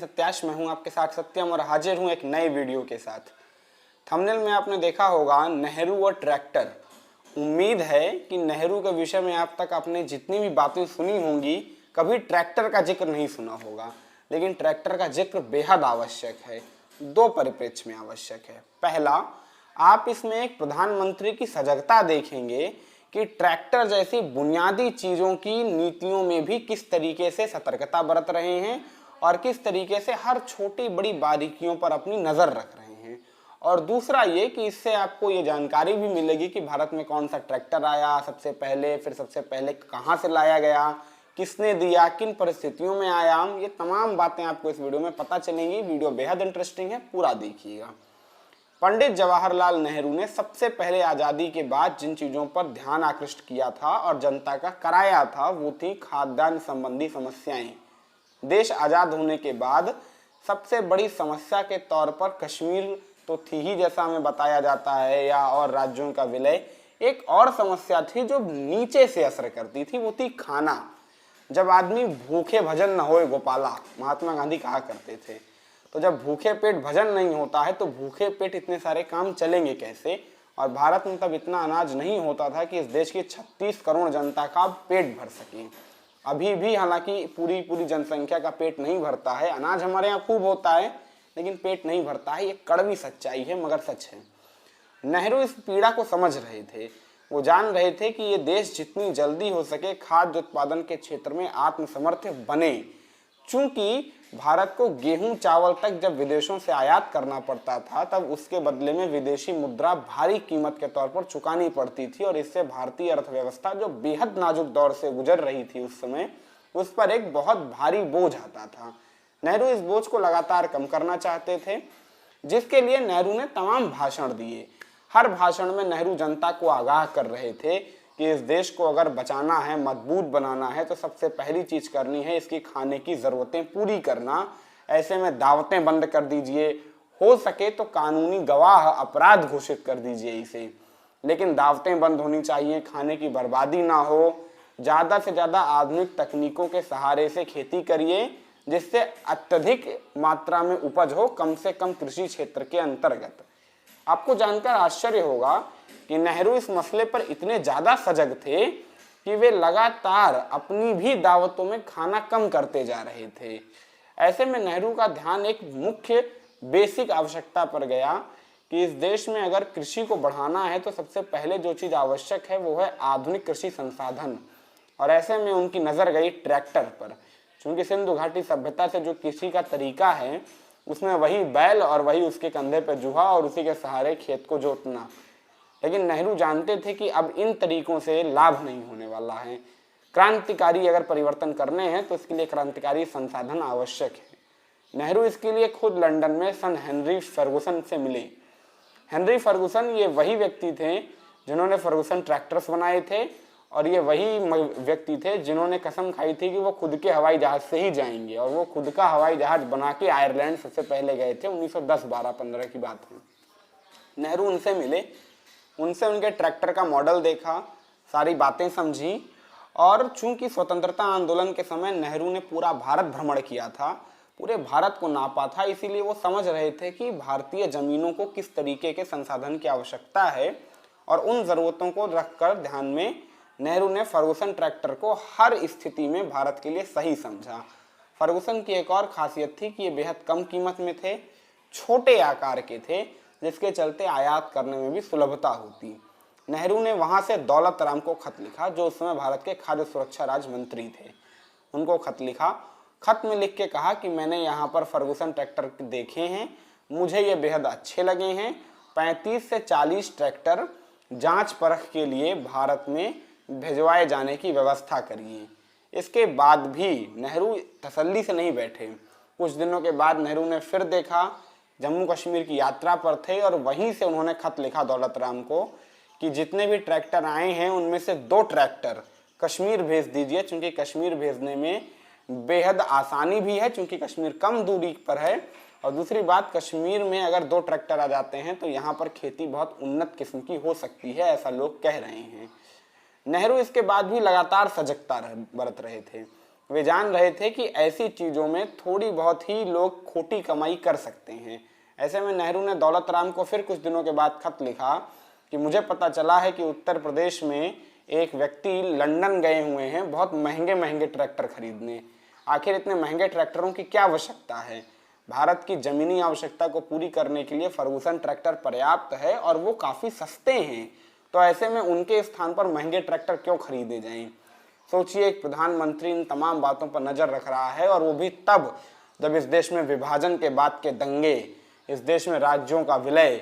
सत्याश मैं हूं आपके साथ सत्यम और हाजिर हूं एक नए वीडियो के साथ। थंबनेल में आपने देखा होगा नेहरू और ट्रैक्टर। उम्मीद है कि नेहरू के विषय में आप तक आपने जितनी भी बातें सुनी होंगी कभी ट्रैक्टर का जिक्र नहीं सुना होगा, लेकिन ट्रैक्टर का जिक्र बेहद आवश्यक है। दो परिप्रेक्ष्य में आवश्यक है। पहला, आप इसमें एक प्रधानमंत्री की सजगता देखेंगे कि ट्रैक्टर जैसी बुनियादी चीज़ों की नीतियों में भी किस तरीके से सतर्कता बरत रहे हैं और किस तरीके से हर छोटी बड़ी बारीकियों पर अपनी नज़र रख रहे हैं। और दूसरा ये कि इससे आपको ये जानकारी भी मिलेगी कि भारत में कौन सा ट्रैक्टर आया सबसे पहले, फिर सबसे पहले कहाँ से लाया गया, किसने दिया, किन परिस्थितियों में आया। ये तमाम बातें आपको इस वीडियो में पता चलेंगी। वीडियो बेहद इंटरेस्टिंग है, पूरा देखिएगा। पंडित जवाहरलाल नेहरू ने सबसे पहले आज़ादी के बाद जिन चीज़ों पर ध्यान आकृष्ट किया था और जनता का कराया था वो थी खाद्यान्न संबंधी समस्याएं। देश आज़ाद होने के बाद सबसे बड़ी समस्या के तौर पर कश्मीर तो थी ही, जैसा हमें बताया जाता है, या और राज्यों का विलय। एक और समस्या थी जो नीचे से असर करती थी, वो थी खाना। जब आदमी भूखे भजन न होए गोपाला, महात्मा गांधी कहा करते थे। तो जब भूखे पेट भजन नहीं होता है तो भूखे पेट इतने सारे काम चलेंगे कैसे। और भारत में तब इतना अनाज नहीं होता था कि इस देश की 36 करोड़ जनता का पेट भर सके। अभी भी हालांकि पूरी जनसंख्या का पेट नहीं भरता है। अनाज हमारे यहाँ खूब होता है लेकिन पेट नहीं भरता है। ये कड़वी सच्चाई है मगर सच है। नेहरू इस पीड़ा को समझ रहे थे। वो जान रहे थे कि ये देश जितनी जल्दी हो सके खाद्य उत्पादन के क्षेत्र में आत्मसमर्थ बने। चूंकि भारत को गेहूं चावल तक जब विदेशों से आयात करना पड़ता था तब उसके बदले में विदेशी मुद्रा भारी कीमत के तौर पर चुकानी पड़ती थी और इससे भारतीय अर्थव्यवस्था जो बेहद नाजुक दौर से गुजर रही थी उस समय, उस पर एक बहुत भारी बोझ आता था। नेहरू इस बोझ को लगातार कम करना चाहते थे, जिसके लिए नेहरू ने तमाम भाषण दिए। हर भाषण में नेहरू जनता को आगाह कर रहे थे कि इस देश को अगर बचाना है, मजबूत बनाना है तो सबसे पहली चीज करनी है इसकी खाने की जरूरतें पूरी करना। ऐसे में दावतें बंद कर दीजिए, हो सके तो कानूनी गवाह अपराध घोषित कर दीजिए इसे, लेकिन दावतें बंद होनी चाहिए, खाने की बर्बादी ना हो। ज्यादा से ज्यादा आधुनिक तकनीकों के सहारे से खेती करिए जिससे अत्यधिक मात्रा में उपज हो, कम से कम कृषि क्षेत्र के अंतर्गत। आपको जानकर आश्चर्य होगा कि नेहरू इस मसले पर इतने ज्यादा सजग थे कि वे लगातार अपनी भी दावतों में खाना कम करते जा रहे थे। ऐसे में नेहरू का ध्यान एक मुख्य बेसिक आवश्यकता पर गया कि इस देश में अगर कृषि को बढ़ाना है तो सबसे पहले जो चीज आवश्यक है वो है आधुनिक कृषि संसाधन। और ऐसे में उनकी नजर गई ट्रैक्टर पर। क्योंकि सिंधु घाटी सभ्यता से जो कृषि का तरीका है उसमें वही बैल और वही उसके कंधे पे जुहा और उसी के सहारे खेत को जोतना। लेकिन नेहरू जानते थे कि अब इन तरीकों से लाभ नहीं होने वाला है। क्रांतिकारी अगर परिवर्तन करने हैं तो इसके लिए क्रांतिकारी संसाधन आवश्यक है। नेहरू इसके लिए खुद लंदन में सन हेनरी फर्गुसन से मिले। हेनरी फर्गुसन ये वही व्यक्ति थे जिन्होंने फर्गुसन ट्रैक्टर्स बनाए थे और ये वही व्यक्ति थे जिन्होंने कसम खाई थी कि वो खुद के हवाई जहाज से ही जाएंगे। और वो खुद का हवाई जहाज बना के आयरलैंड सबसे पहले गए थे। 1910-12-15 की बात है। नेहरू उनसे मिले, उनसे उनके ट्रैक्टर का मॉडल देखा, सारी बातें समझी। और चूंकि स्वतंत्रता आंदोलन के समय नेहरू ने पूरा भारत भ्रमण किया था, पूरे भारत को नापा था, इसीलिए वो समझ रहे थे कि भारतीय जमीनों को किस तरीके के संसाधन की आवश्यकता है। और उन जरूरतों को रखकर ध्यान में नेहरू ने फर्गुसन ट्रैक्टर को हर स्थिति में भारत के लिए सही समझा। फर्गुसन की एक और खासियत थी कि ये बेहद कम कीमत में थे, छोटे आकार के थे, जिसके चलते आयात करने में भी सुलभता होती। नेहरू ने वहां से दौलत राम को खत लिखा जो उस समय भारत के खाद्य सुरक्षा राज्य मंत्री थे। उनको खत लिखा। खत में लिख के कहा कि मैंने यहाँ पर फर्गुसन ट्रैक्टर देखे हैं, मुझे ये बेहद अच्छे लगे हैं। 35 से 40 ट्रैक्टर जांच परख के लिए भारत में भिजवाए जाने की व्यवस्था करिए। इसके बाद भी नेहरू तसल्ली से नहीं बैठे। कुछ दिनों के बाद नेहरू ने फिर देखा, जम्मू कश्मीर की यात्रा पर थे और वहीं से उन्होंने खत लिखा दौलत राम को कि जितने भी ट्रैक्टर आए हैं उनमें से 2 ट्रैक्टर कश्मीर भेज दीजिए, क्योंकि कश्मीर भेजने में बेहद आसानी भी है, क्योंकि कश्मीर कम दूरी पर है। और दूसरी बात, कश्मीर में अगर 2 ट्रैक्टर आ जाते हैं तो यहाँ पर खेती बहुत उन्नत किस्म की हो सकती है, ऐसा लोग कह रहे हैं। नेहरू इसके बाद भी लगातार सजगता बरत रहे थे। वे जान रहे थे कि ऐसी चीज़ों में थोड़ी बहुत ही लोग खोटी कमाई कर सकते हैं। ऐसे में नेहरू ने दौलत राम को फिर कुछ दिनों के बाद खत लिखा कि मुझे पता चला है कि उत्तर प्रदेश में एक व्यक्ति लंदन गए हुए हैं बहुत महंगे महंगे ट्रैक्टर खरीदने। आखिर इतने महंगे ट्रैक्टरों की क्या आवश्यकता है? भारत की ज़मीनी आवश्यकता को पूरी करने के लिए फर्गुसन ट्रैक्टर पर्याप्त है और वो काफ़ी सस्ते हैं। तो ऐसे में उनके स्थान पर महंगे ट्रैक्टर क्यों खरीदे जाएं? सोचिए, एक प्रधानमंत्री इन तमाम बातों पर नज़र रख रहा है, और वो भी तब जब इस देश में विभाजन के बाद के दंगे, इस देश में राज्यों का विलय,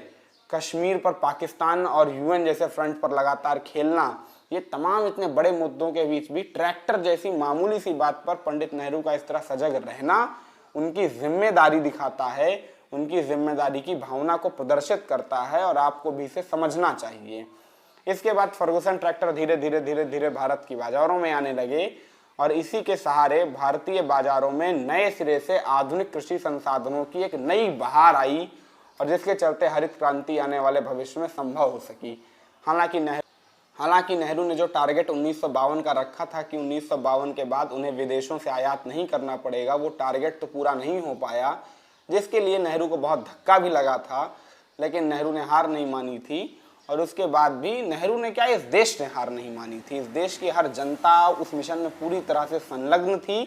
कश्मीर पर पाकिस्तान और यूएन जैसे फ्रंट पर लगातार खेलना, ये तमाम इतने बड़े मुद्दों के बीच भी ट्रैक्टर जैसी मामूली सी बात पर पंडित नेहरू का इस तरह सजग रहना उनकी जिम्मेदारी दिखाता है, उनकी जिम्मेदारी की भावना को प्रदर्शित करता है, और आपको भी इसे समझना चाहिए। इसके बाद फर्गुसन ट्रैक्टर धीरे धीरे धीरे धीरे भारत की बाजारों में आने लगे, और इसी के सहारे भारतीय बाजारों में नए सिरे से आधुनिक कृषि संसाधनों की एक नई बहार आई, और जिसके चलते हरित क्रांति आने वाले भविष्य में संभव हो सकी। हालांकि नेहरू ने जो टारगेट 1952 का रखा था कि 1952 के बाद उन्हें विदेशों से आयात नहीं करना पड़ेगा, वो टारगेट तो पूरा नहीं हो पाया, जिसके लिए नेहरू को बहुत धक्का भी लगा था। लेकिन नेहरू ने हार नहीं मानी थी, और उसके बाद भी नेहरू ने क्या, इस देश ने हार नहीं मानी थी। इस देश की हर जनता उस मिशन में पूरी तरह से संलग्न थी,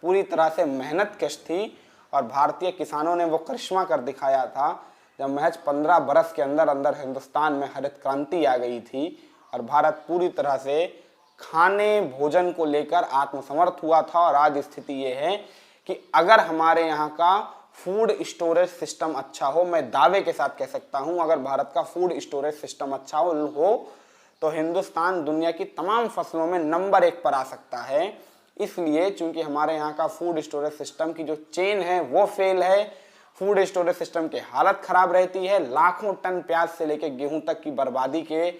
पूरी तरह से मेहनतकश थी, और भारतीय किसानों ने वो करिश्मा कर दिखाया था जब महज 15 बरस के अंदर अंदर हिंदुस्तान में हरित क्रांति आ गई थी, और भारत पूरी तरह से खाने भोजन को लेकर आत्मसमर्थ हुआ था। और आज स्थिति ये है कि अगर हमारे यहाँ का फूड स्टोरेज सिस्टम अच्छा हो, मैं दावे के साथ कह सकता हूँ, अगर भारत का फूड स्टोरेज सिस्टम अच्छा हो तो हिंदुस्तान दुनिया की तमाम फसलों में नंबर 1 पर आ सकता है। इसलिए चूंकि हमारे यहाँ का फूड स्टोरेज सिस्टम की जो चेन है वो फेल है, फूड स्टोरेज सिस्टम की हालत खराब रहती है, लाखों टन प्याज से लेकर गेहूं तक की बर्बादी के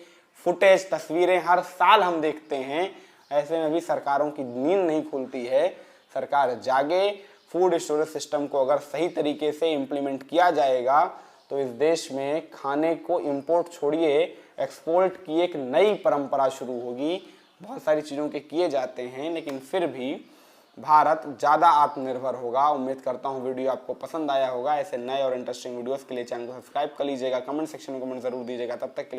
फुटेज, तस्वीरें हर साल हम देखते हैं। ऐसे में भी सरकारों की नींद नहीं खुलती है। सरकार जागे, फूड स्टोरेज सिस्टम को अगर सही तरीके से इम्प्लीमेंट किया जाएगा तो इस देश में खाने को इंपोर्ट छोड़िए, एक्सपोर्ट की एक नई परंपरा शुरू होगी। बहुत सारी चीज़ों के किए जाते हैं, लेकिन फिर भी भारत ज़्यादा आत्मनिर्भर होगा। उम्मीद करता हूँ वीडियो आपको पसंद आया होगा। ऐसे नए और इंटरेस्टिंग वीडियोस के लिए चैनल को सब्सक्राइब कर लीजिएगा, कमेंट सेक्शन में कमेंट जरूर दीजिएगा। तब तक के लिए